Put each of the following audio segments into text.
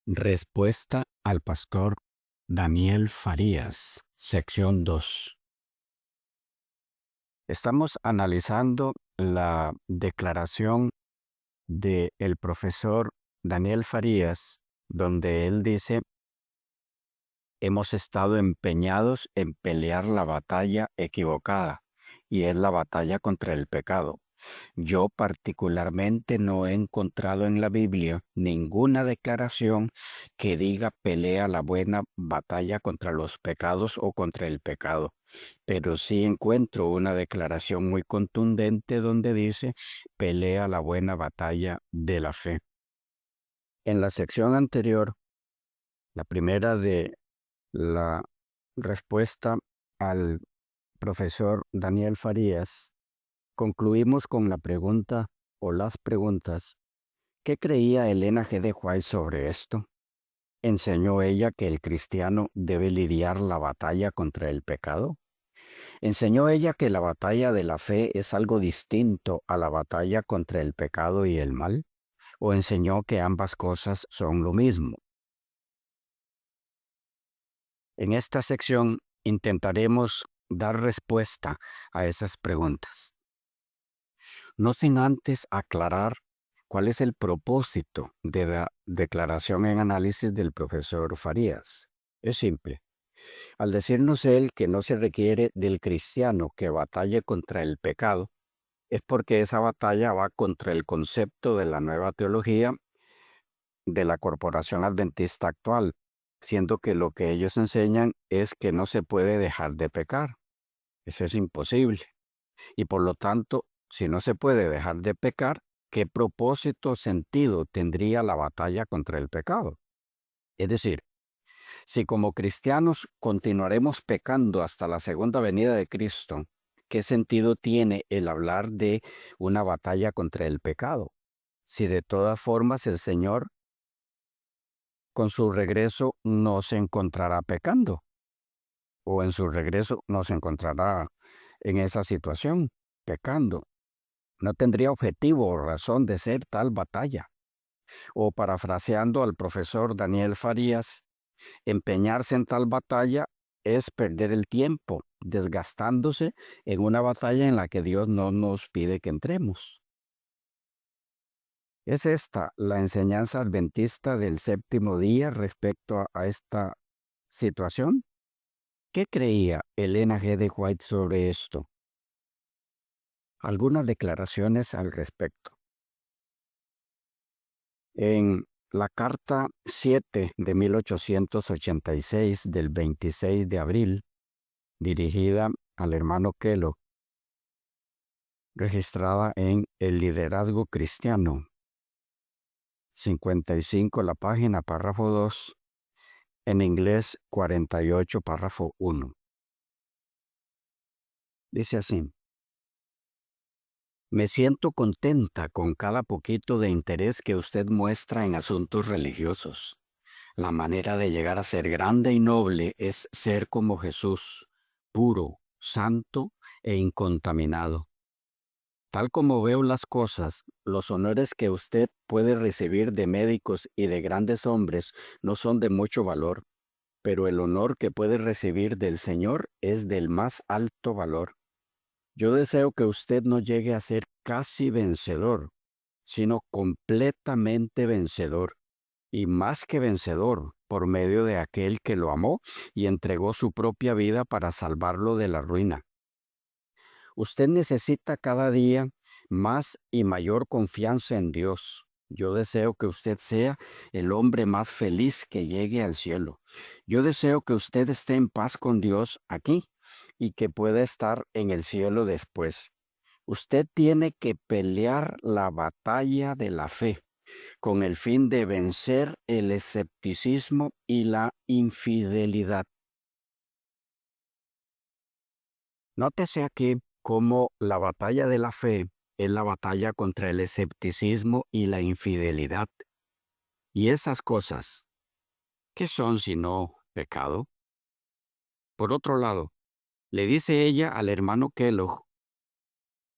Respuesta al pastor Daniel Farías, sección 2. Estamos analizando la declaración del profesor Daniel Farías, donde él dice: hemos estado empeñados en pelear la batalla equivocada, y es la batalla contra el pecado. Yo particularmente no he encontrado en la Biblia ninguna declaración que diga pelea la buena batalla contra los pecados o contra el pecado, pero sí encuentro una declaración muy contundente donde dice pelea la buena batalla de la fe. En la sección anterior, la primera de la respuesta al profesor Daniel Farías, concluimos con la pregunta o las preguntas: ¿qué creía Elena G. de White sobre esto? ¿Enseñó ella que el cristiano debe lidiar la batalla contra el pecado? ¿Enseñó ella que la batalla de la fe es algo distinto a la batalla contra el pecado y el mal? ¿O enseñó que ambas cosas son lo mismo? En esta sección intentaremos dar respuesta a esas preguntas, no sin antes aclarar cuál es el propósito de la declaración en análisis del profesor Farías. Es simple. Al decirnos él que no se requiere del cristiano que batalle contra el pecado, es porque esa batalla va contra el concepto de la nueva teología de la corporación adventista actual, siendo que lo que ellos enseñan es que no se puede dejar de pecar. Eso es imposible. Y por lo tanto, si no se puede dejar de pecar, ¿qué propósito o sentido tendría la batalla contra el pecado? Es decir, si como cristianos continuaremos pecando hasta la segunda venida de Cristo, ¿qué sentido tiene el hablar de una batalla contra el pecado? Si de todas formas el Señor con su regreso no se encontrará pecando, o en su regreso no se encontrará en esa situación, pecando. No tendría objetivo o razón de ser tal batalla. O parafraseando al profesor Daniel Farías, empeñarse en tal batalla es perder el tiempo, desgastándose en una batalla en la que Dios no nos pide que entremos. ¿Es esta la enseñanza adventista del séptimo día respecto a esta situación? ¿Qué creía Elena G. de White sobre esto? Algunas declaraciones al respecto. En la Carta 7 de 1886 del 26 de abril, dirigida al hermano Kellogg, registrada en El Liderazgo Cristiano, 55 la página, párrafo 2, en inglés 48, párrafo 1. Dice así: me siento contenta con cada poquito de interés que usted muestra en asuntos religiosos. La manera de llegar a ser grande y noble es ser como Jesús, puro, santo e incontaminado. Tal como veo las cosas, los honores que usted puede recibir de médicos y de grandes hombres no son de mucho valor, pero el honor que puede recibir del Señor es del más alto valor. Yo deseo que usted no llegue a ser casi vencedor, sino completamente vencedor, y más que vencedor, por medio de aquel que lo amó y entregó su propia vida para salvarlo de la ruina. Usted necesita cada día más y mayor confianza en Dios. Yo deseo que usted sea el hombre más feliz que llegue al cielo. Yo deseo que usted esté en paz con Dios aquí y que pueda estar en el cielo después. Usted tiene que pelear la batalla de la fe con el fin de vencer el escepticismo y la infidelidad. Nótese aquí cómo la batalla de la fe es la batalla contra el escepticismo y la infidelidad. Y esas cosas, ¿qué son sino pecado? Por otro lado, le dice ella al hermano Kellogg,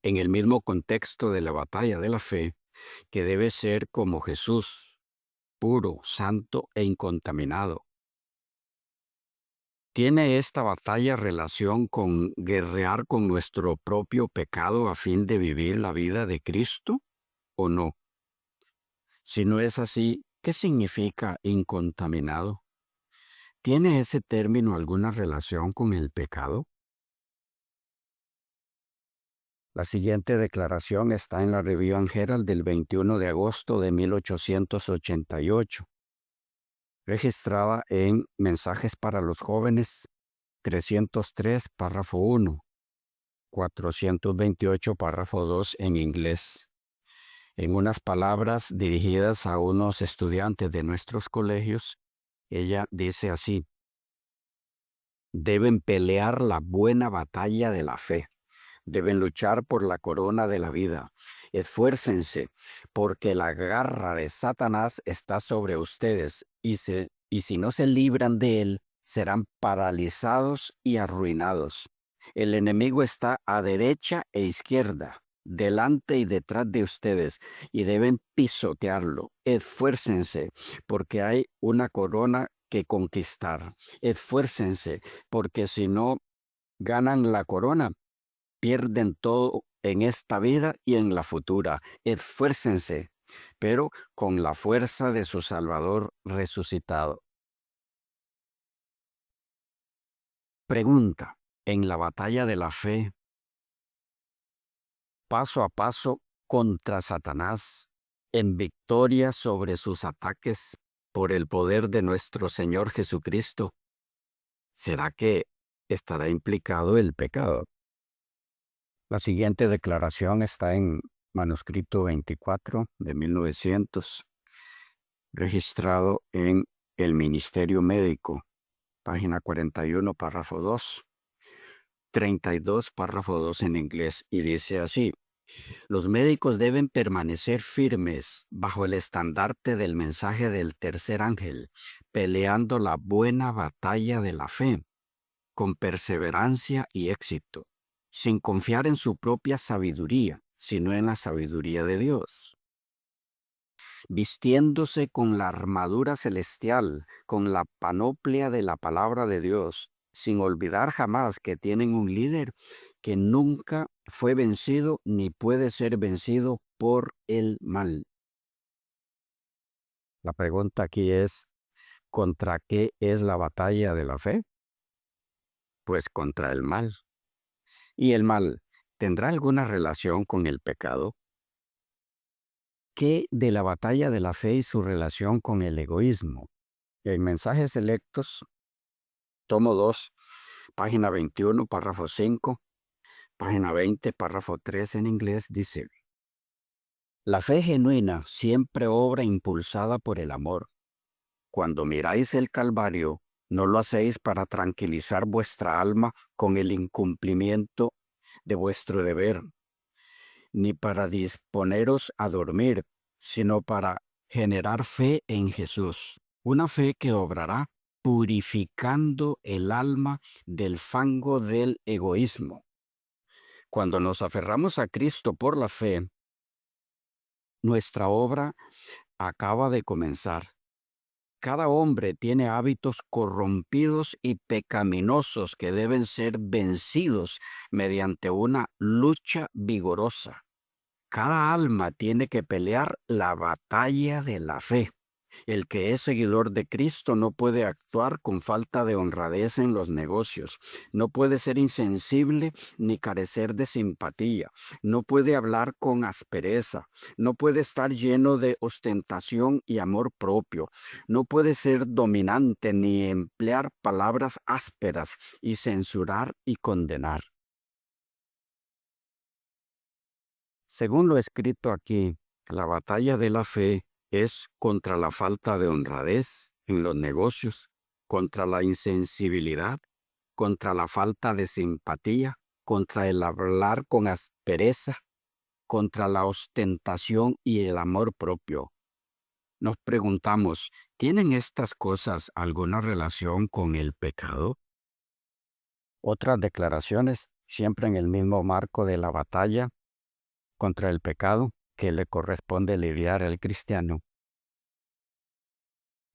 en el mismo contexto de la batalla de la fe, que debe ser como Jesús, puro, santo e incontaminado. ¿Tiene esta batalla relación con guerrear con nuestro propio pecado a fin de vivir la vida de Cristo o no? Si no es así, ¿qué significa incontaminado? ¿Tiene ese término alguna relación con el pecado? La siguiente declaración está en la Review and Herald del 21 de agosto de 1888, registrada en Mensajes para los Jóvenes 303, párrafo 1, 428, párrafo 2 en inglés. En unas palabras dirigidas a unos estudiantes de nuestros colegios, ella dice así: deben pelear la buena batalla de la fe. Deben luchar por la corona de la vida. Esfuércense, porque la garra de Satanás está sobre ustedes, y si no se libran de él, serán paralizados y arruinados. El enemigo está a derecha e izquierda, delante y detrás de ustedes, y deben pisotearlo. Esfuércense, porque hay una corona que conquistar. Esfuércense, porque si no ganan la corona, pierden todo en esta vida y en la futura. Esfuércense, pero con la fuerza de su Salvador resucitado. Pregunta: en la batalla de la fe, paso a paso contra Satanás, en victoria sobre sus ataques por el poder de nuestro Señor Jesucristo, ¿será que estará implicado el pecado? La siguiente declaración está en manuscrito 24 de 1900, registrado en el Ministerio Médico, página 41, párrafo 2, 32, párrafo 2 en inglés, y dice así: los médicos deben permanecer firmes bajo el estandarte del mensaje del tercer ángel, peleando la buena batalla de la fe, con perseverancia y éxito, sin confiar en su propia sabiduría, sino en la sabiduría de Dios. Vistiéndose con la armadura celestial, con la panoplia de la palabra de Dios, sin olvidar jamás que tienen un líder que nunca fue vencido ni puede ser vencido por el mal. La pregunta aquí es: ¿contra qué es la batalla de la fe? Pues contra el mal. ¿Y el mal tendrá alguna relación con el pecado? ¿Qué de la batalla de la fe y su relación con el egoísmo? En Mensajes Selectos, tomo 2, página 21, párrafo 5, página 20, párrafo 3 en inglés, dice: la fe genuina siempre obra impulsada por el amor. Cuando miráis el Calvario, no lo hacéis para tranquilizar vuestra alma con el incumplimiento de vuestro deber, ni para disponeros a dormir, sino para generar fe en Jesús, una fe que obrará purificando el alma del fango del egoísmo. Cuando nos aferramos a Cristo por la fe, nuestra obra acaba de comenzar. Cada hombre tiene hábitos corrompidos y pecaminosos que deben ser vencidos mediante una lucha vigorosa. Cada alma tiene que pelear la batalla de la fe. El que es seguidor de Cristo no puede actuar con falta de honradez en los negocios, no puede ser insensible ni carecer de simpatía, no puede hablar con aspereza, no puede estar lleno de ostentación y amor propio, no puede ser dominante ni emplear palabras ásperas y censurar y condenar. Según lo escrito aquí, la batalla de la fe es contra la falta de honradez en los negocios, contra la insensibilidad, contra la falta de simpatía, contra el hablar con aspereza, contra la ostentación y el amor propio. Nos preguntamos: ¿tienen estas cosas alguna relación con el pecado? Otras declaraciones, siempre en el mismo marco de la batalla contra el pecado que le corresponde lidiar al cristiano.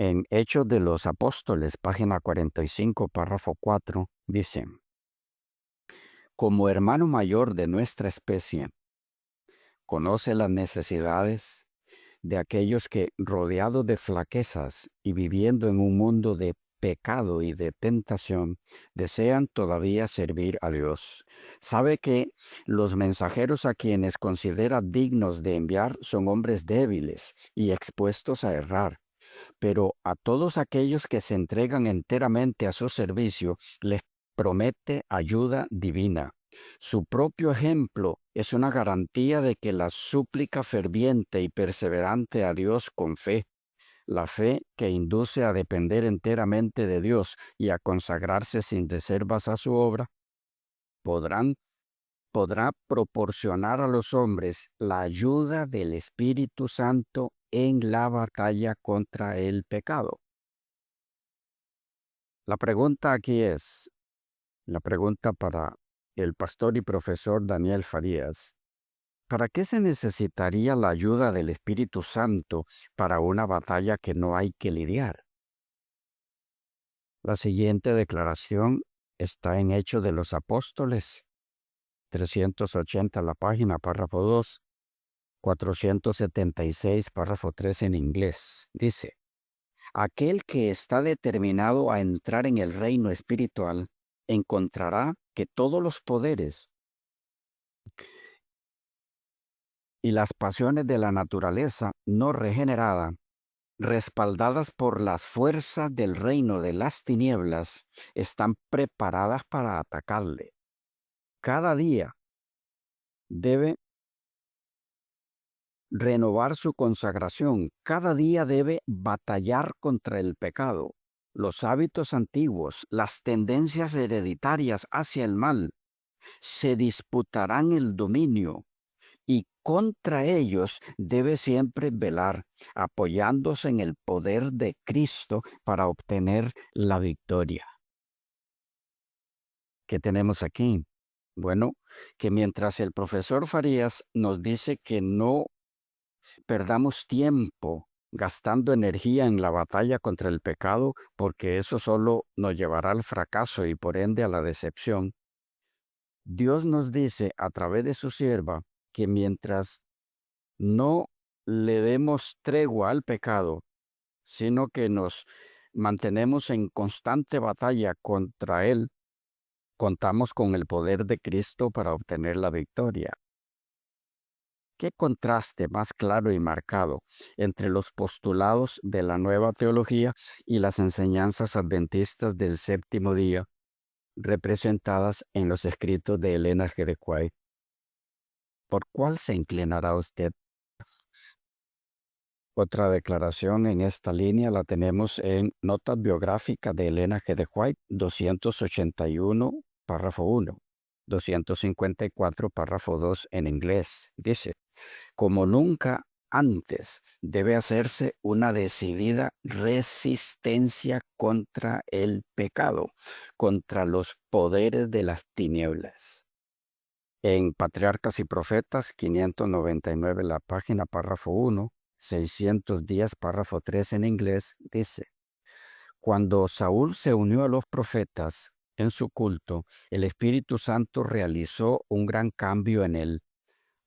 En Hechos de los Apóstoles, página 45, párrafo 4, dice: como hermano mayor de nuestra especie, conoce las necesidades de aquellos que, rodeados de flaquezas y viviendo en un mundo de pecado y de tentación, desean todavía servir a Dios. Sabe que los mensajeros a quienes considera dignos de enviar son hombres débiles y expuestos a errar, pero a todos aquellos que se entregan enteramente a su servicio les promete ayuda divina. Su propio ejemplo es una garantía de que la súplica ferviente y perseverante a Dios con fe, la fe que induce a depender enteramente de Dios y a consagrarse sin reservas a su obra, podrá proporcionar a los hombres la ayuda del Espíritu Santo en la batalla contra el pecado. La pregunta aquí es, la pregunta para el pastor y profesor Daniel Farías: ¿para qué se necesitaría la ayuda del Espíritu Santo para una batalla que no hay que lidiar? La siguiente declaración está en Hechos de los Apóstoles, 380 la página, párrafo 2, 476, párrafo 3 en inglés. Dice: aquel que está determinado a entrar en el reino espiritual encontrará que todos los poderes y las pasiones de la naturaleza no regenerada, respaldadas por las fuerzas del reino de las tinieblas, están preparadas para atacarle. Cada día debe renovar su consagración, cada día debe batallar contra el pecado, los hábitos antiguos, las tendencias hereditarias hacia el mal. Se disputarán el dominio y contra ellos debe siempre velar, apoyándose en el poder de Cristo para obtener la victoria. ¿Qué tenemos aquí? Bueno, que mientras el profesor Farías nos dice que no perdamos tiempo gastando energía en la batalla contra el pecado, porque eso solo nos llevará al fracaso y por ende a la decepción, Dios nos dice a través de su sierva que mientras no le demos tregua al pecado, sino que nos mantenemos en constante batalla contra él, contamos con el poder de Cristo para obtener la victoria. ¿Qué contraste más claro y marcado entre los postulados de la nueva teología y las enseñanzas adventistas del séptimo día, representadas en los escritos de Elena G. de White? ¿Por cuál se inclinará usted? Otra declaración en esta línea la tenemos en Notas biográficas de Elena G. de White, 281, párrafo 1, 254, párrafo 2 en inglés. Dice: como nunca antes debe hacerse una decidida resistencia contra el pecado, contra los poderes de las tinieblas. En Patriarcas y Profetas, 599 la página, párrafo 1, 610, párrafo 3 en inglés, dice: cuando Saúl se unió a los profetas en su culto, el Espíritu Santo realizó un gran cambio en él.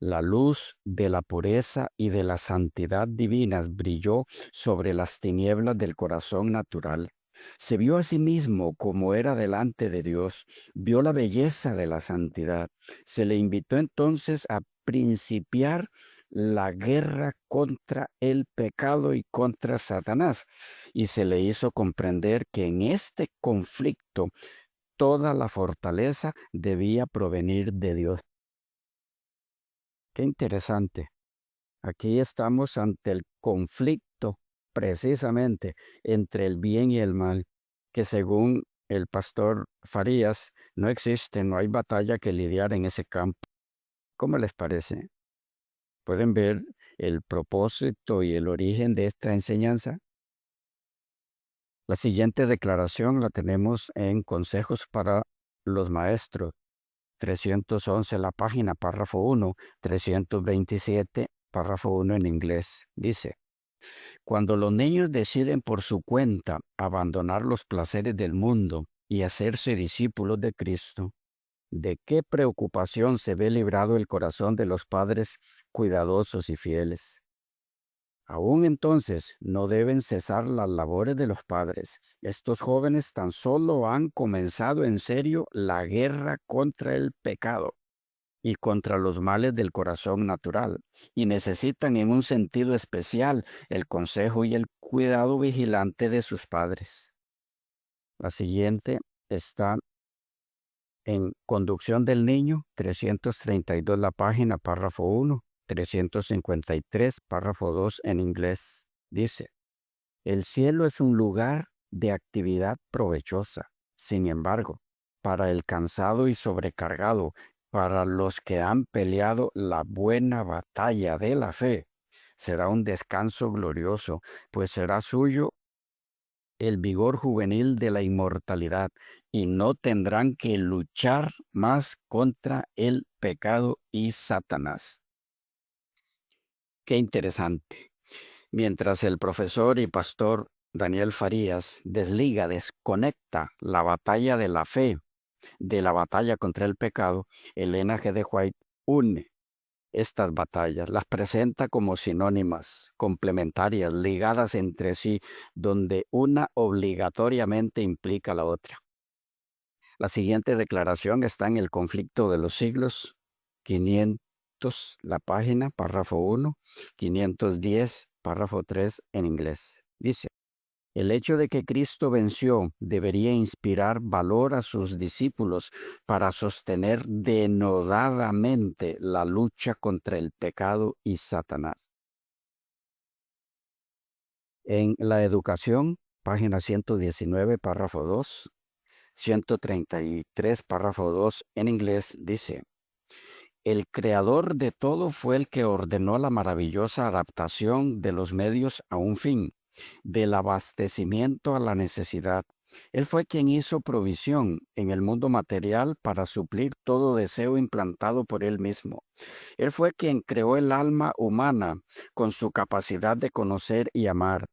La luz de la pureza y de la santidad divinas brilló sobre las tinieblas del corazón natural. Se vio a sí mismo como era delante de Dios, vio la belleza de la santidad. Se le invitó entonces a principiar la guerra contra el pecado y contra Satanás, y se le hizo comprender que en este conflicto toda la fortaleza debía provenir de Dios. Qué interesante. Aquí estamos ante el conflicto precisamente entre el bien y el mal, que según el pastor Farías no existe, no hay batalla que lidiar en ese campo. ¿Cómo les parece? ¿Pueden ver el propósito y el origen de esta enseñanza? La siguiente declaración la tenemos en Consejos para los Maestros, 311 la página, párrafo 1, 327, párrafo 1 en inglés. Dice: Cuando los niños deciden por su cuenta abandonar los placeres del mundo y hacerse discípulos de Cristo, ¿de qué preocupación se ve librado el corazón de los padres cuidadosos y fieles? Aún entonces no deben cesar las labores de los padres. Estos jóvenes tan solo han comenzado en serio la guerra contra el pecado y contra los males del corazón natural, y necesitan en un sentido especial el consejo y el cuidado vigilante de sus padres. La siguiente está en Conducción del Niño, 332 la página, párrafo 1, 353, párrafo 2 en inglés. Dice: el cielo es un lugar de actividad provechosa. Sin embargo, para el cansado y sobrecargado, para los que han peleado la buena batalla de la fe, será un descanso glorioso, pues será suyo el vigor juvenil de la inmortalidad, y no tendrán que luchar más contra el pecado y Satanás. Qué interesante. Mientras el profesor y pastor Daniel Farías desconecta la batalla de la fe de la batalla contra el pecado, Elena G. de White une estas batallas, las presenta como sinónimas, complementarias, ligadas entre sí, donde una obligatoriamente implica la otra. La siguiente declaración está en el Conflicto de los Siglos, 500, la página, párrafo 1, 510, párrafo 3 en inglés. Dice: el hecho de que Cristo venció debería inspirar valor a sus discípulos para sostener denodadamente la lucha contra el pecado y Satanás. En La Educación, página 119, párrafo 2, 133, párrafo 2 en inglés, dice: el creador de todo fue el que ordenó la maravillosa adaptación de los medios a un fin, del abastecimiento a la necesidad. Él fue quien hizo provisión en el mundo material para suplir todo deseo implantado por él mismo. Él fue quien creó el alma humana con su capacidad de conocer y amar.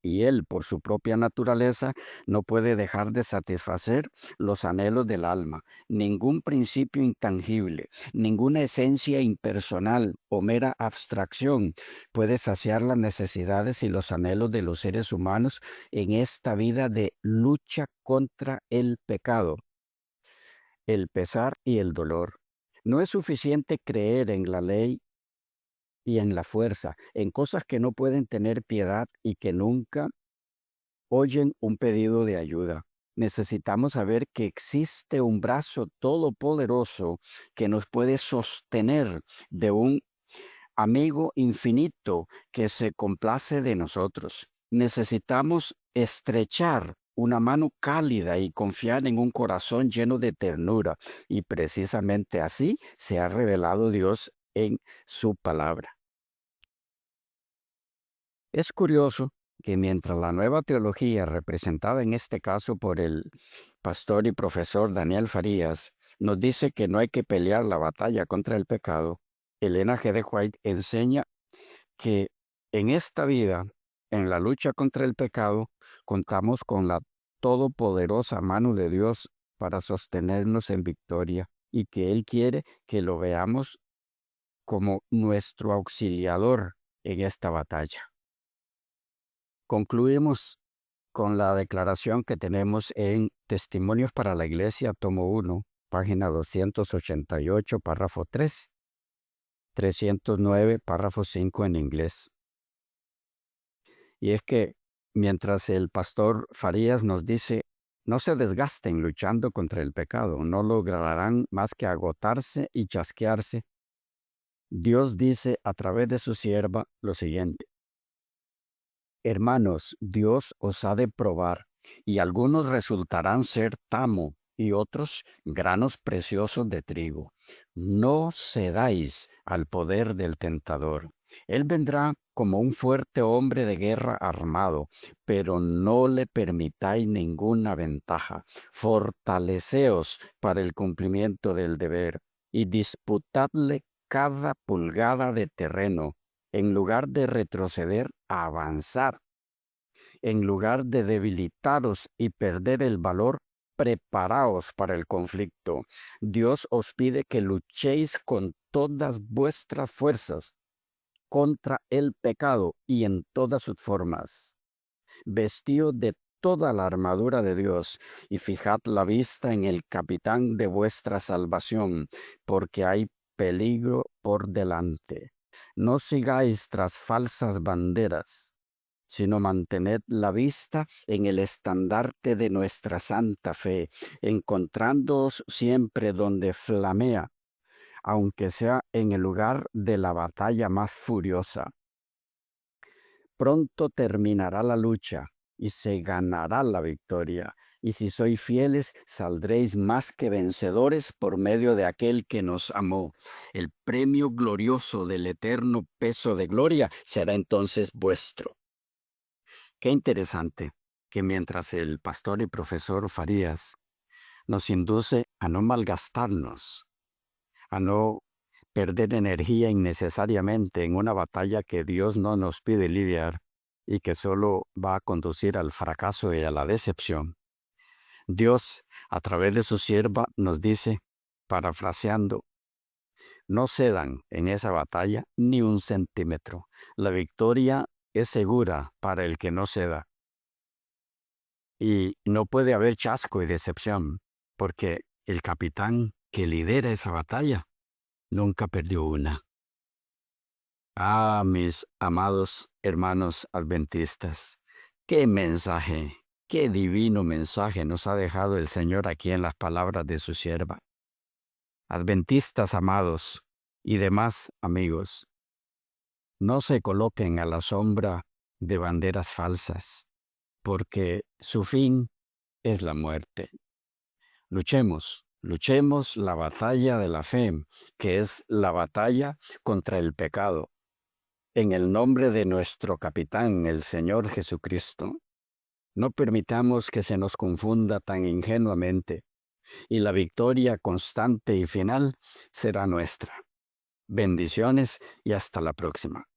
Y él, por su propia naturaleza, no puede dejar de satisfacer los anhelos del alma. Ningún principio intangible, ninguna esencia impersonal o mera abstracción puede saciar las necesidades y los anhelos de los seres humanos en esta vida de lucha contra el pecado, el pesar y el dolor. No es suficiente creer en la ley y en la fuerza, en cosas que no pueden tener piedad y que nunca oyen un pedido de ayuda. Necesitamos saber que existe un brazo todopoderoso que nos puede sostener, de un amigo infinito que se complace de nosotros. Necesitamos estrechar una mano cálida y confiar en un corazón lleno de ternura. Y precisamente así se ha revelado Dios en su palabra. Es curioso que mientras la nueva teología, representada en este caso por el pastor y profesor Daniel Farías, nos dice que no hay que pelear la batalla contra el pecado, Elena G. de White enseña que en esta vida, en la lucha contra el pecado, contamos con la todopoderosa mano de Dios para sostenernos en victoria, y que Él quiere que lo veamos como nuestro auxiliador en esta batalla. Concluimos con la declaración que tenemos en Testimonios para la Iglesia, tomo 1, página 288, párrafo 3, 309, párrafo 5 en inglés. Y es que mientras el pastor Farías nos dice: no se desgasten luchando contra el pecado, no lograrán más que agotarse y chasquearse, Dios dice a través de su sierva lo siguiente: hermanos, Dios os ha de probar, y algunos resultarán ser tamo, y otros granos preciosos de trigo. No cedáis al poder del tentador. Él vendrá como un fuerte hombre de guerra armado, pero no le permitáis ninguna ventaja. Fortaleceos para el cumplimiento del deber, y disputadle cada pulgada de terreno, En lugar de retroceder, avanzar. En lugar de debilitaros y perder el valor, preparaos para el conflicto. Dios os pide que luchéis con todas vuestras fuerzas contra el pecado y en todas sus formas. Vestíos de toda la armadura de Dios y fijad la vista en el capitán de vuestra salvación, porque hay peligro por delante. No sigáis tras falsas banderas, sino mantened la vista en el estandarte de nuestra santa fe, encontrándoos siempre donde flamea, aunque sea en el lugar de la batalla más furiosa. Pronto terminará la lucha y se ganará la victoria. Y si sois fieles, saldréis más que vencedores por medio de aquel que nos amó. El premio glorioso del eterno peso de gloria será entonces vuestro. Qué interesante que mientras el pastor y profesor Farías nos induce a no malgastarnos, a no perder energía innecesariamente en una batalla que Dios no nos pide lidiar y que solo va a conducir al fracaso y a la decepción. Dios, a través de su sierva, nos dice, parafraseando, no cedan en esa batalla ni un centímetro. La victoria es segura para el que no ceda. Y no puede haber chasco y decepción, porque el capitán que lidera esa batalla nunca perdió una. Ah, mis amados hermanos adventistas, qué mensaje, qué divino mensaje nos ha dejado el Señor aquí en las palabras de su sierva. Adventistas amados y demás amigos, no se coloquen a la sombra de banderas falsas, porque su fin es la muerte. Luchemos la batalla de la fe, que es la batalla contra el pecado. En el nombre de nuestro capitán, el Señor Jesucristo, no permitamos que se nos confunda tan ingenuamente, y la victoria constante y final será nuestra. Bendiciones y hasta la próxima.